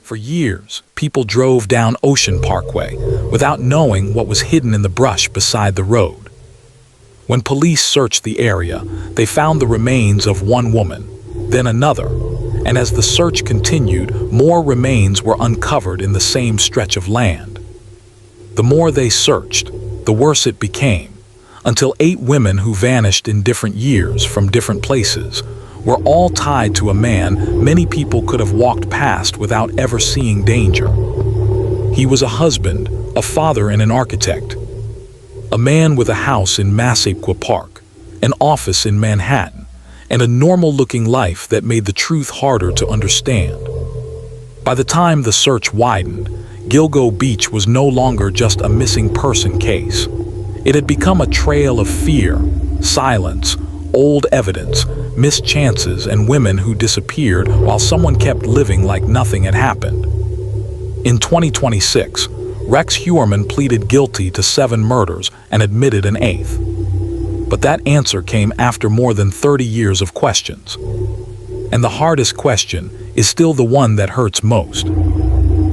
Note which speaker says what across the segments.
Speaker 1: For years, people drove down Ocean Parkway without knowing what was hidden in the brush beside the road. When police searched the area, they found the remains of one woman, then another, and as the search continued, more remains were uncovered in the same stretch of land. The more they searched, the worse it became, until 8 women who vanished in different years from different places were all tied to a man many people could have walked past without ever seeing danger. He was a husband, a father, and an architect. A man with a house in Massapequa Park, an office in Manhattan, and a normal-looking life that made the truth harder to understand. By the time the search widened, Gilgo Beach was no longer just a missing person case. It had become a trail of fear, silence, old evidence, missed chances, and women who disappeared while someone kept living like nothing had happened. In 2026, Rex Heuermann pleaded guilty to 7 murders and admitted an 8th. But that answer came after more than 30 years of questions. And the hardest question is still the one that hurts most.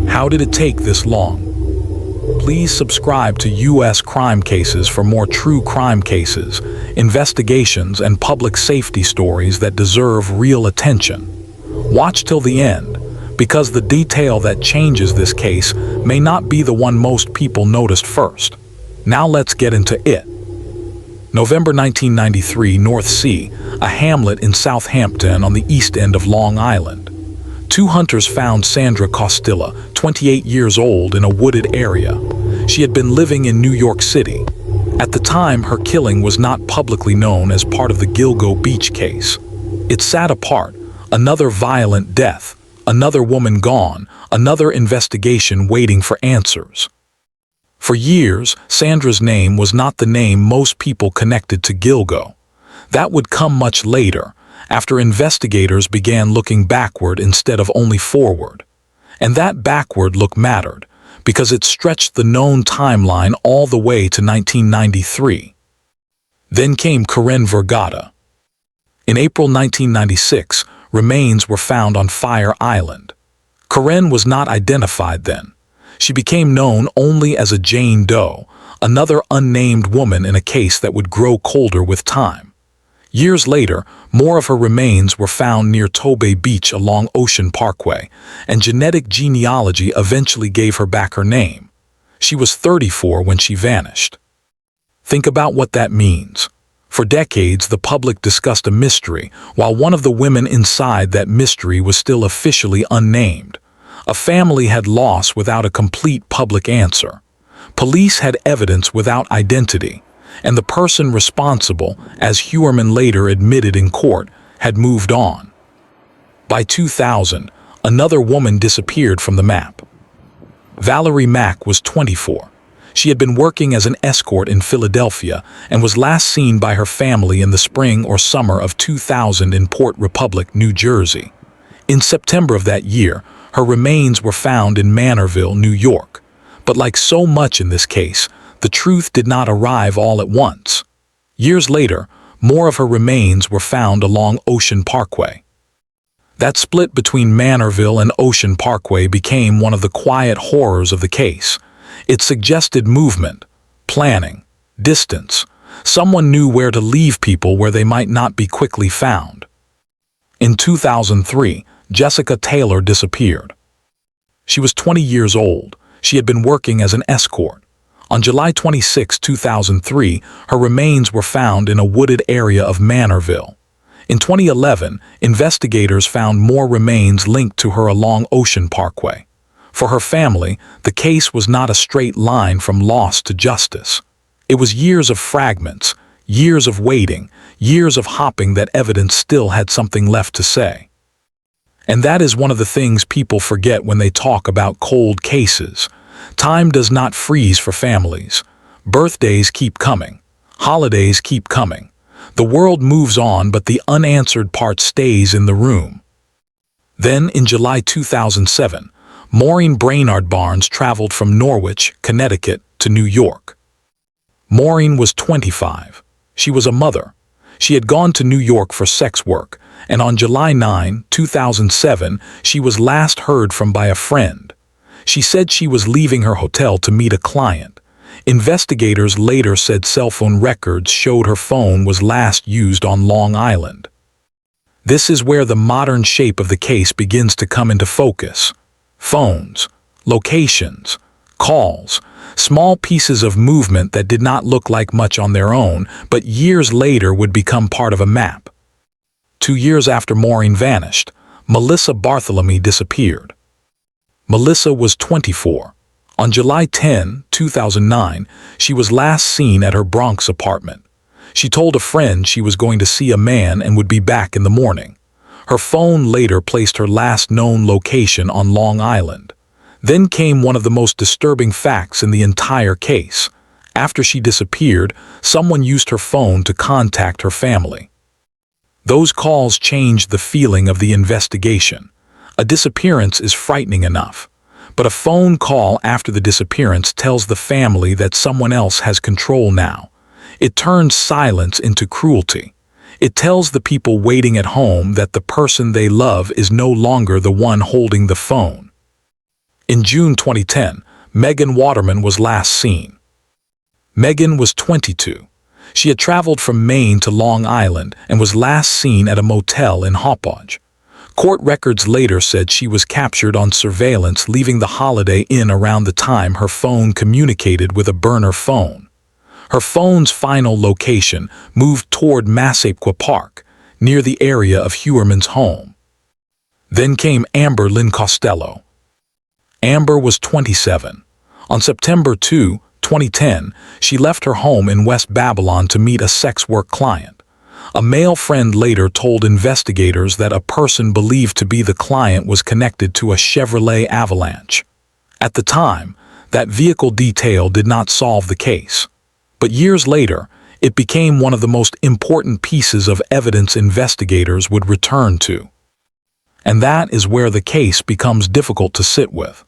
Speaker 1: How did it take this long? Please subscribe to U.S. Crime Cases for more true crime cases, investigations, and public safety stories that deserve real attention. Watch till the end, because the detail that changes this case may not be the one most people noticed first. Now let's get into it. November 1993, North Sea, a hamlet in Southampton on the east end of Long Island. 2 hunters found Sandra Costilla, 28 years old, in a wooded area. She had been living in New York City. At the time, her killing was not publicly known as part of the Gilgo Beach case. It sat apart, another violent death, another woman gone, another investigation waiting for answers. For years, Sandra's name was not the name most people connected to Gilgo. That would come much later, after investigators began looking backward instead of only forward. And that backward look mattered, because it stretched the known timeline all the way to 1993. Then came Vergata. In April 1996, remains were found on Fire Island. Karen was not identified then. She became known only as a Jane Doe, another unnamed woman in a case that would grow colder with time. Years later, more of her remains were found near Tobay Beach along Ocean Parkway, and genetic genealogy eventually gave her back her name. She was 34 when she vanished. Think about what that means. For decades, the public discussed a mystery, while one of the women inside that mystery was still officially unnamed. A family had lost without a complete public answer. Police had evidence without identity, and the person responsible, as Heuermann later admitted in court, had moved on. By 2000, another woman disappeared from the map. Valerie Mack was 24. She had been working as an escort in Philadelphia and was last seen by her family in the spring or summer of 2000 in Port Republic, New Jersey. In September of that year, her remains were found in Manorville, New York. But like so much in this case, the truth did not arrive all at once. Years later, more of her remains were found along Ocean Parkway. That split between Manorville and Ocean Parkway became one of the quiet horrors of the case. It suggested movement, planning, distance. Someone knew where to leave people where they might not be quickly found. In 2003, Jessica Taylor disappeared. She was 20 years old. She had been working as an escort. On July 26, 2003, her remains were found in a wooded area of Manorville. In 2011, investigators found more remains linked to her along Ocean Parkway. For her family, the case was not a straight line from lost to justice. It was years of fragments, years of waiting, years of hoping that evidence still had something left to say. And that is one of the things people forget when they talk about cold cases. Time does not freeze for families. Birthdays keep coming. Holidays keep coming. The world moves on, but the unanswered part stays in the room. Then, in July 2007, Maureen Brainard-Barnes traveled from Norwich, Connecticut, to New York. Maureen was 25. She was a mother. She had gone to New York for sex work, and on July 9, 2007, she was last heard from by a friend. She said she was leaving her hotel to meet a client. Investigators later said cell phone records showed her phone was last used on Long Island. This is where the modern shape of the case begins to come into focus. Phones, locations, calls, small pieces of movement that did not look like much on their own, but years later would become part of a map. 2 years after Maureen vanished, Melissa Barthelemy disappeared. Melissa was 24. On July 10, 2009, she was last seen at her Bronx apartment. She told a friend she was going to see a man and would be back in the morning. Her phone later placed her last known location on Long Island. Then came one of the most disturbing facts in the entire case. After she disappeared, someone used her phone to contact her family. Those calls changed the feeling of the investigation. A disappearance is frightening enough, but a phone call after the disappearance tells the family that someone else has control now. It turns silence into cruelty. It tells the people waiting at home that the person they love is no longer the one holding the phone. In June 2010, Megan Waterman was last seen. Megan was 22. She had traveled from Maine to Long Island and was last seen at a motel in Hauppauge. Court records later said she was captured on surveillance leaving the Holiday Inn around the time her phone communicated with a burner phone. Her phone's final location moved toward Massapequa Park, near the area of Heuermann's home. Then came Amber Lynn Costello. Amber was 27. On September 2, 2010, she left her home in West Babylon to meet a sex work client. A male friend later told investigators that a person believed to be the client was connected to a Chevrolet Avalanche. At the time, that vehicle detail did not solve the case. But years later, it became one of the most important pieces of evidence investigators would return to. And that is where the case becomes difficult to sit with.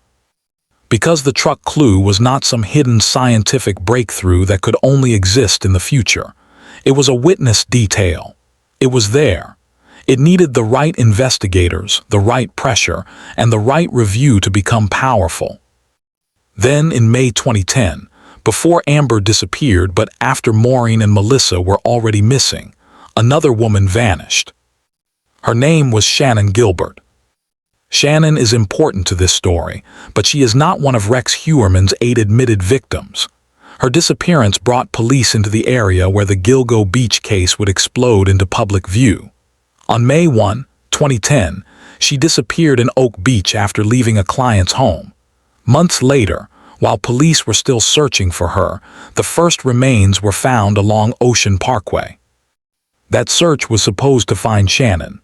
Speaker 1: Because the truck clue was not some hidden scientific breakthrough that could only exist in the future. It was a witness detail. It was there. It needed the right investigators, the right pressure, and the right review to become powerful. Then in May 2010, before Amber disappeared but after Maureen and Melissa were already missing, another woman vanished. Her name was Shannon Gilbert. Shannon is important to this story, but she is not one of Rex Heuermann's 8 admitted victims. Her disappearance brought police into the area where the Gilgo Beach case would explode into public view. On May 1, 2010, she disappeared in Oak Beach after leaving a client's home. Months later, while police were still searching for her, the first remains were found along Ocean Parkway. That search was supposed to find Shannon.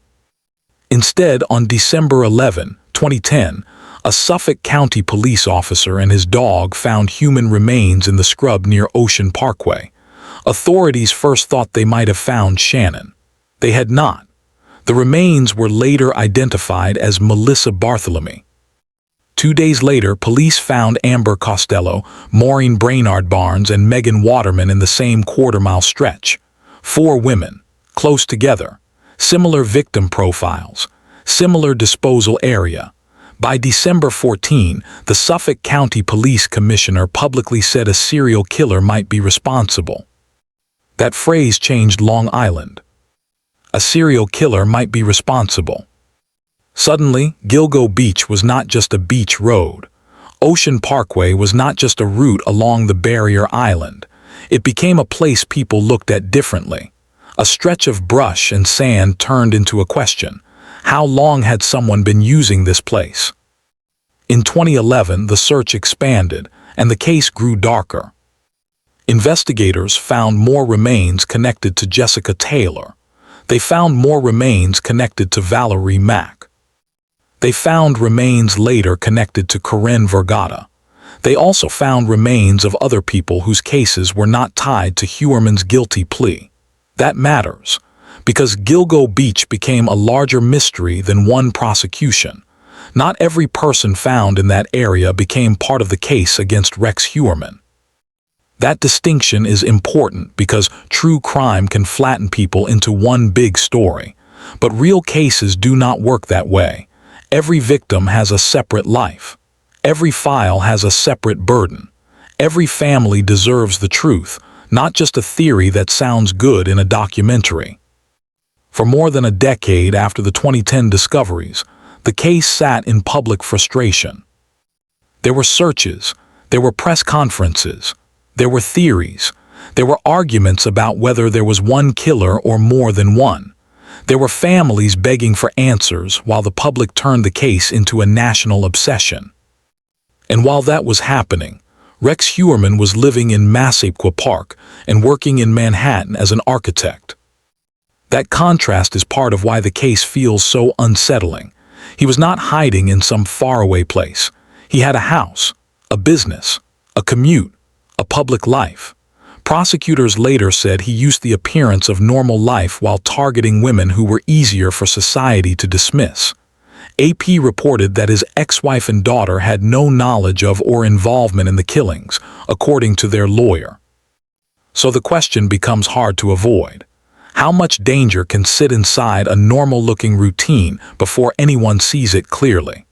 Speaker 1: Instead, on December 11, 2010, a Suffolk County police officer and his dog found human remains in the scrub near Ocean Parkway. Authorities first thought they might have found Shannon. They had not. The remains were later identified as Melissa Barthelemy. 2 days later, police found Amber Costello, Maureen Brainard-Barnes, and Megan Waterman in the same quarter-mile stretch. 4 women, close together, similar victim profiles, similar disposal area. By December 14, the Suffolk County Police Commissioner publicly said a serial killer might be responsible. That phrase changed Long Island. A serial killer might be responsible. Suddenly, Gilgo Beach was not just a beach road. Ocean Parkway was not just a route along the barrier island. It became a place people looked at differently. A stretch of brush and sand turned into a question. How long had someone been using this place? In 2011, the search expanded, and the case grew darker. Investigators found more remains connected to Jessica Taylor. They found more remains connected to Valerie Mack. They found remains later connected to Corinne Vergata. They also found remains of other people whose cases were not tied to Heuermann's guilty plea. That matters, because Gilgo Beach became a larger mystery than one prosecution. Not every person found in that area became part of the case against Rex Heuermann. That distinction is important because true crime can flatten people into one big story. But real cases do not work that way. Every victim has a separate life. Every file has a separate burden. Every family deserves the truth, not just a theory that sounds good in a documentary. For more than a decade after the 2010 discoveries, the case sat in public frustration. There were searches, there were press conferences, there were theories, there were arguments about whether there was one killer or more than one. There were families begging for answers while the public turned the case into a national obsession. And while that was happening, Rex Heuermann was living in Massapequa Park and working in Manhattan as an architect. That contrast is part of why the case feels so unsettling. He was not hiding in some faraway place. He had a house, a business, a commute, a public life. Prosecutors later said he used the appearance of normal life while targeting women who were easier for society to dismiss. AP reported that his ex-wife and daughter had no knowledge of or involvement in the killings, according to their lawyer. So the question becomes hard to avoid. How much danger can sit inside a normal-looking routine before anyone sees it clearly?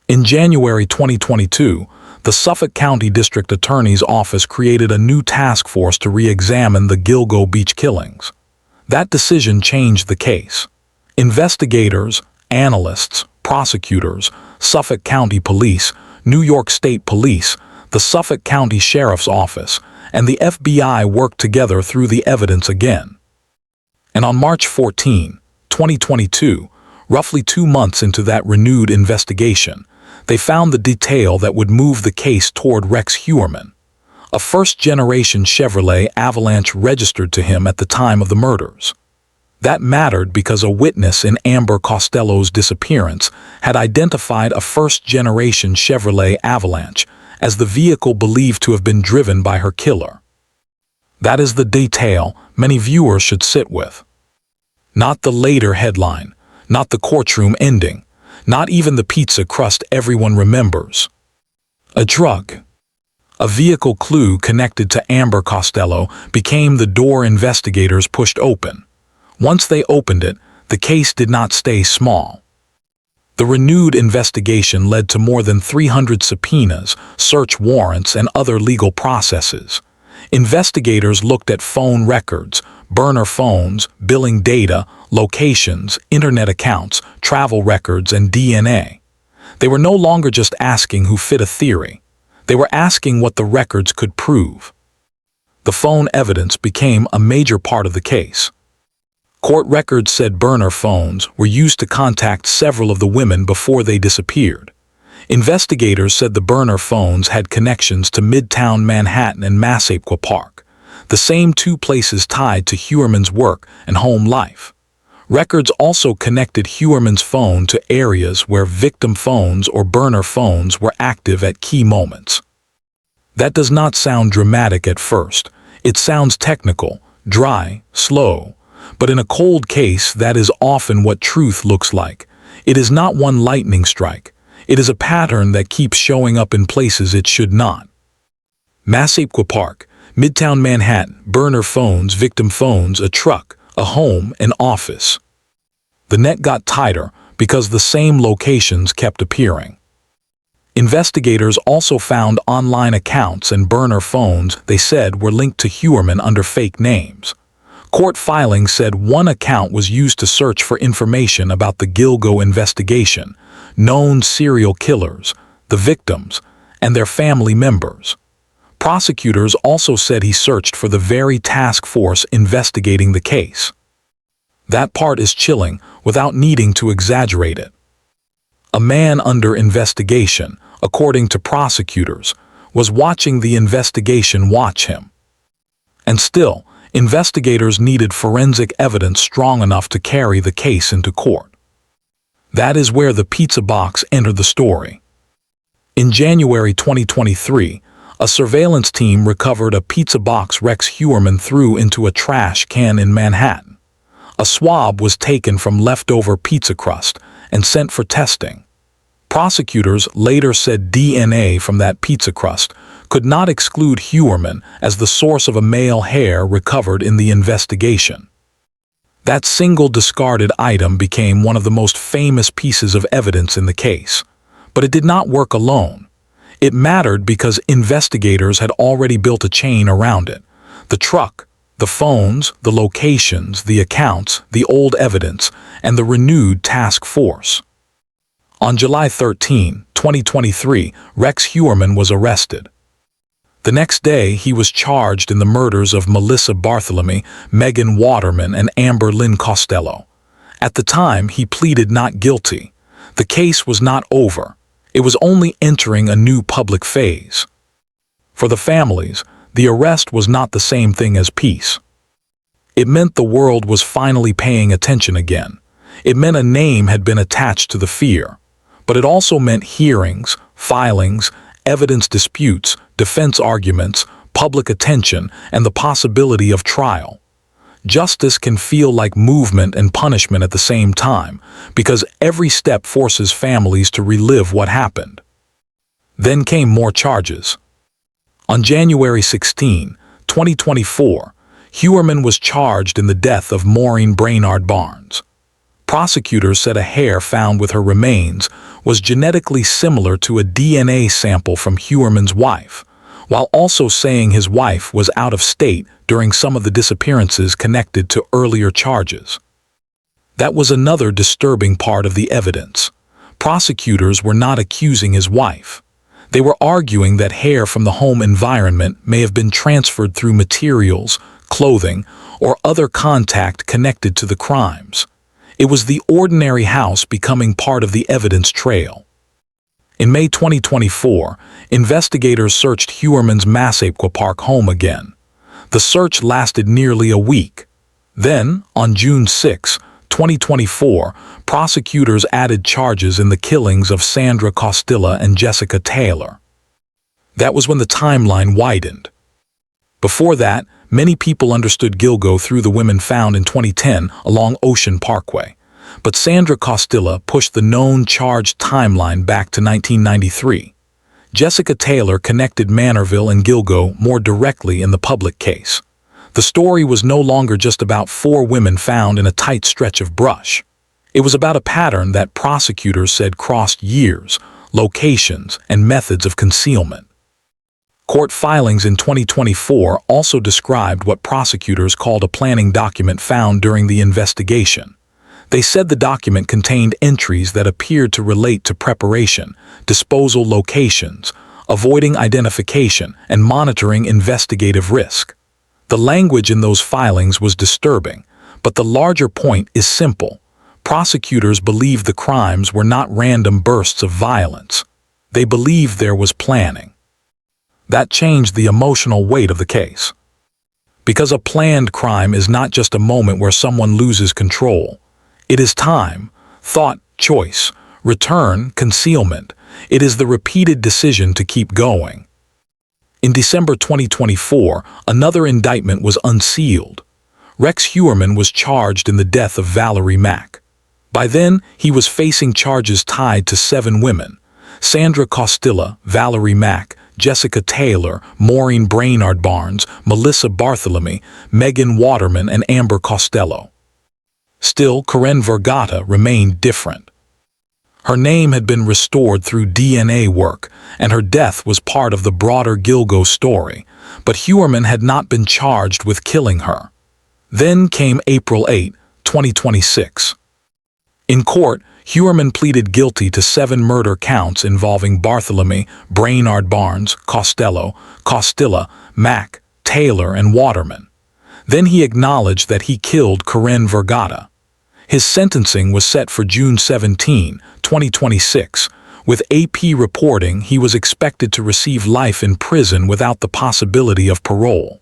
Speaker 1: In January 2022, the Suffolk County District Attorney's Office created a new task force to re-examine the Gilgo Beach killings. That decision changed the case. Investigators, analysts, prosecutors, Suffolk County Police, New York State Police, the Suffolk County Sheriff's Office, and the FBI worked together through the evidence again. And on March 14, 2022, roughly 2 months into that renewed investigation, they found the detail that would move the case toward Rex Heuermann. A first-generation Chevrolet Avalanche registered to him at the time of the murders. That mattered because a witness in Amber Costello's disappearance had identified a first-generation Chevrolet Avalanche as the vehicle believed to have been driven by her killer. That is the detail many viewers should sit with. Not the later headline, not the courtroom ending, not even the pizza crust everyone remembers. A drug. A vehicle clue connected to Amber Costello became the door investigators pushed open. Once they opened it, the case did not stay small. The renewed investigation led to more than 300 subpoenas, search warrants, and other legal processes. Investigators looked at phone records, burner phones, billing data, locations, internet accounts, travel records, and DNA. They were no longer just asking who fit a theory. They were asking what the records could prove. The phone evidence became a major part of the case. Court records said burner phones were used to contact several of the women before they disappeared. Investigators said the burner phones had connections to Midtown Manhattan and Massapequa Park, the same two places tied to Heuermann's work and home life. Records also connected Heuermann's phone to areas where victim phones or burner phones were active at key moments. That does not sound dramatic at first. It sounds technical, dry, slow. But in a cold case, that is often what truth looks like. It is not one lightning strike. It is a pattern that keeps showing up in places it should not. Massapequa Park, Midtown Manhattan, burner phones, victim phones, a truck, a home, an office. The net got tighter because the same locations kept appearing. Investigators also found online accounts and burner phones they said were linked to Heuermann under fake names. Court filings said one account was used to search for information about the Gilgo investigation, known serial killers, the victims, and their family members. Prosecutors also said he searched for the very task force investigating the case. That part is chilling without needing to exaggerate it. A man under investigation, according to prosecutors, was watching the investigation watch him. And still, investigators needed forensic evidence strong enough to carry the case into court. That is where the pizza box entered the story. In January 2023, a surveillance team recovered a pizza box Rex Heuermann threw into a trash can in Manhattan. A swab was taken from leftover pizza crust and sent for testing. Prosecutors later said DNA from that pizza crust could not exclude Heuermann as the source of a male hair recovered in the investigation. That single discarded item became one of the most famous pieces of evidence in the case. But it did not work alone. It mattered because investigators had already built a chain around it. The truck, the phones, the locations, the accounts, the old evidence, and the renewed task force. On July 13, 2023, Rex Heuermann was arrested. The next day, he was charged in the murders of Melissa Barthelemy, Megan Waterman, and Amber Lynn Costello. At the time, he pleaded not guilty. The case was not over. It was only entering a new public phase. For the families, the arrest was not the same thing as peace. It meant the world was finally paying attention again. It meant a name had been attached to the fear. But it also meant hearings, filings, evidence disputes, defense arguments, public attention, and the possibility of trial. Justice can feel like movement and punishment at the same time, because every step forces families to relive what happened. Then came more charges. On January 16, 2024, Heuermann was charged in the death of Maureen Brainard-Barnes. Prosecutors said a hair found with her remains was genetically similar to a DNA sample from Heuermann's wife, while also saying his wife was out of state during some of the disappearances connected to earlier charges. That was another disturbing part of the evidence. Prosecutors were not accusing his wife. They were arguing that hair from the home environment may have been transferred through materials, clothing, or other contact connected to the crimes. It was the ordinary house becoming part of the evidence trail. In May 2024, investigators searched Heuermann's Massapequa Park home again. The search lasted nearly a week. Then, on June 6, 2024, prosecutors added charges in the killings of Sandra Costilla and Jessica Taylor. That was when the timeline widened. Before that, many people understood Gilgo through the women found in 2010 along Ocean Parkway. But Sandra Costilla pushed the known charged timeline back to 1993. Jessica Taylor connected Manorville and Gilgo more directly in the public case. The story was no longer just about 4 women found in a tight stretch of brush. It was about a pattern that prosecutors said crossed years, locations, and methods of concealment. Court filings in 2024 also described what prosecutors called a planning document found during the investigation. They said the document contained entries that appeared to relate to preparation, disposal locations, avoiding identification, and monitoring investigative risk. The language in those filings was disturbing, but the larger point is simple. Prosecutors believed the crimes were not random bursts of violence. They believed there was planning. That changed the emotional weight of the case. Because a planned crime is not just a moment where someone loses control. It is time, thought, choice, return, concealment. It is the repeated decision to keep going. In December 2024, another indictment was unsealed. Rex Heuermann was charged in the death of Valerie Mack. By then, he was facing charges tied to 7 women: Sandra Costilla, Valerie Mack, Jessica Taylor, Maureen Brainard-Barnes, Melissa Barthelemy, Megan Waterman, and Amber Costello. Still, Vergata remained different. Her name had been restored through DNA work, and her death was part of the broader Gilgo story, but Heuermann had not been charged with killing her. Then came April 8, 2026. In court, Heuermann pleaded guilty to 7 murder counts involving Barthelemy, Brainard-Barnes, Costello, Costilla, Mack, Taylor, and Waterman. Then he acknowledged that he killed Vergata. His sentencing was set for June 17, 2026. With AP reporting, he was expected to receive life in prison without the possibility of parole.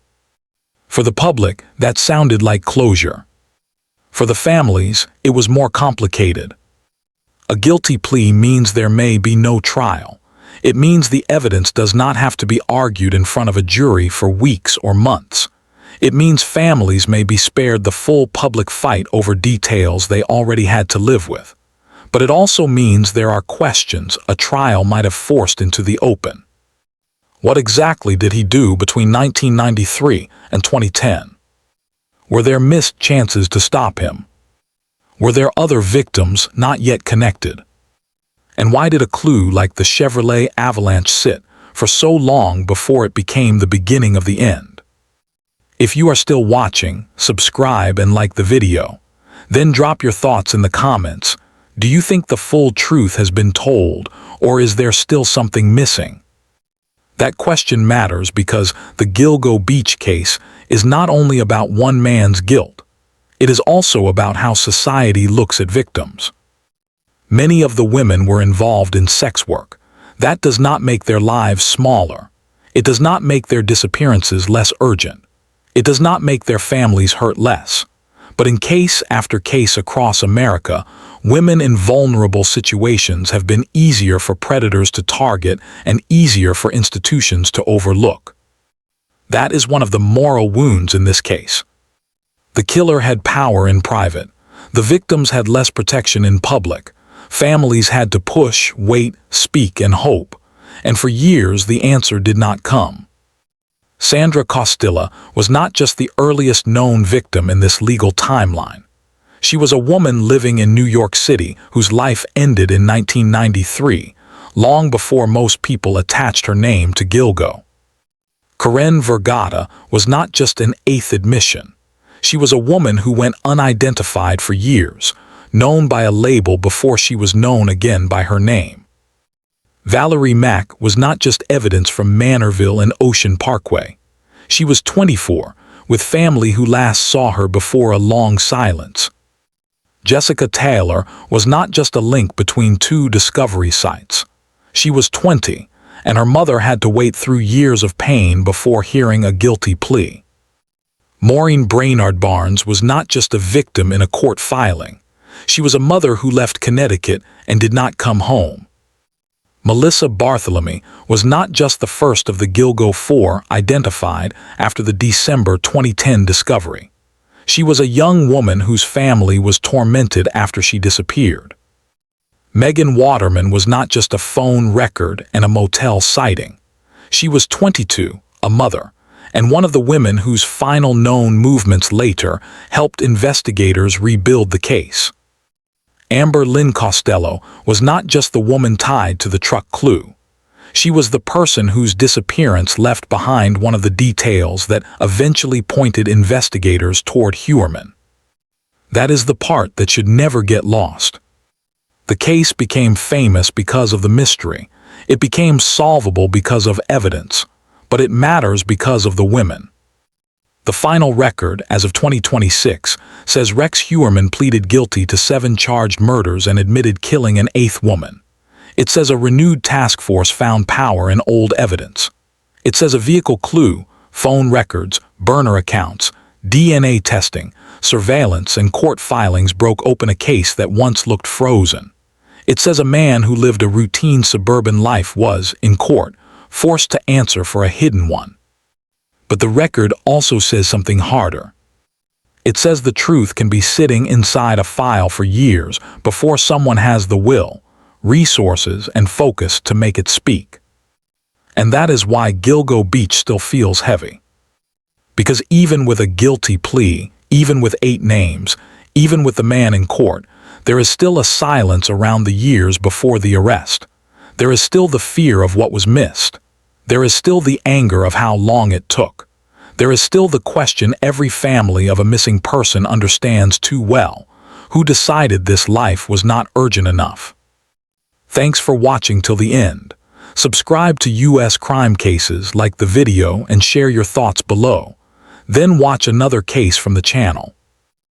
Speaker 1: For the public, that sounded like closure. For the families, it was more complicated. A guilty plea means there may be no trial. It means the evidence does not have to be argued in front of a jury for weeks or months. It means families may be spared the full public fight over details they already had to live with. But it also means there are questions a trial might have forced into the open. What exactly did he do between 1993 and 2010? Were there missed chances to stop him? Were there other victims not yet connected? And why did a clue like the Chevrolet Avalanche sit for so long before it became the beginning of the end? If you are still watching, subscribe and like the video. Then drop your thoughts in the comments. Do you think the full truth has been told, or is there still something missing? That question matters because the Gilgo Beach case is not only about one man's guilt, it is also about how society looks at victims. Many of the women were involved in sex work. That does not make their lives smaller. It does not make their disappearances less urgent. It does not make their families hurt less. But in case after case across America, women in vulnerable situations have been easier for predators to target and easier for institutions to overlook. That is one of the moral wounds in this case. The killer had power in private. The victims had less protection in public. Families had to push, wait, speak, and hope. And for years, the answer did not come. Sandra Costilla was not just the earliest known victim in this legal timeline. She was a woman living in New York City whose life ended in 1993, long before most people attached her name to Gilgo. Karen Vergata was not just an eighth admission. She was a woman who went unidentified for years, known by a label before she was known again by her name. Valerie Mack was not just evidence from Manorville and Ocean Parkway. She was 24, with family who last saw her before a long silence. Jessica Taylor was not just a link between two discovery sites. She was 20, and her mother had to wait through years of pain before hearing a guilty plea. Maureen Brainard-Barnes was not just a victim in a court filing. She was a mother who left Connecticut and did not come home. Melissa Barthelemy was not just the first of the Gilgo Four identified after the December 2010 discovery. She was a young woman whose family was tormented after she disappeared. Megan Waterman was not just a phone record and a motel sighting. She was 22, a mother, and one of the women whose final known movements later helped investigators rebuild the case. Amber Lynn Costello was not just the woman tied to the truck clue. She was the person whose disappearance left behind one of the details that eventually pointed investigators toward Heuermann. That is the part that should never get lost. The case became famous because of the mystery. It became solvable because of evidence, but it matters because of the women. The final record, as of 2026, says Rex Heuermann pleaded guilty to 7 charged murders and admitted killing an 8th woman. It says a renewed task force found power in old evidence. It says a vehicle clue, phone records, burner accounts, DNA testing, surveillance, and court filings broke open a case that once looked frozen. It says a man who lived a routine suburban life was, in court, forced to answer for a hidden one. But the record also says something harder. It says the truth can be sitting inside a file for years before someone has the will, resources, and focus to make it speak. And that is why Gilgo Beach still feels heavy. Because even with a guilty plea, even with 8 names, even with the man in court, there is still a silence around the years before the arrest. There is still the fear of what was missed. There is still the anger of how long it took. There is still the question every family of a missing person understands too well. Who decided this life was not urgent enough? Thanks for watching till the end. Subscribe to U.S. crime cases, like the video, and share your thoughts below. Then watch another case from the channel.